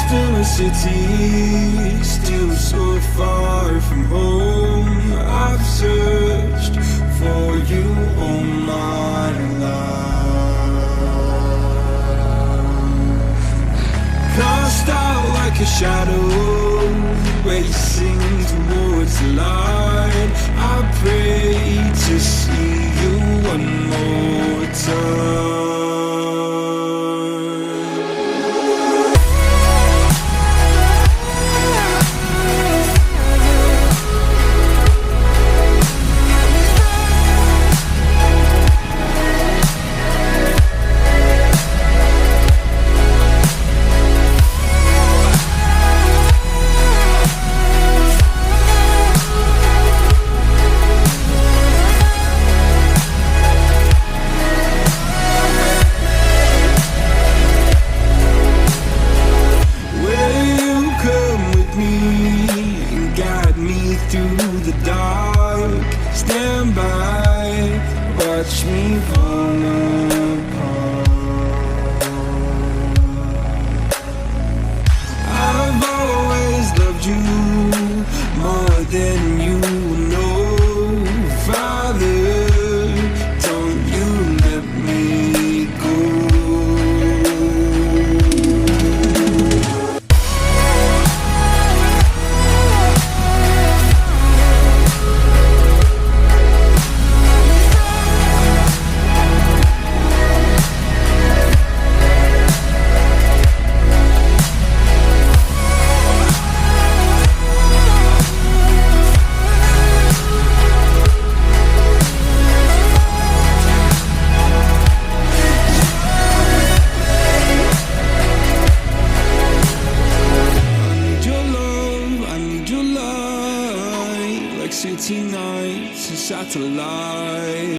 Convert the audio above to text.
Still a city, still so far from home. I've searched for you all my life. Cast out like a shadow, racing towards the light. I pray to see you one more time. Through the dark, stand by, watch me fall apart. I've always loved you more than you know. Father, don't you let me go. City nights and satellite.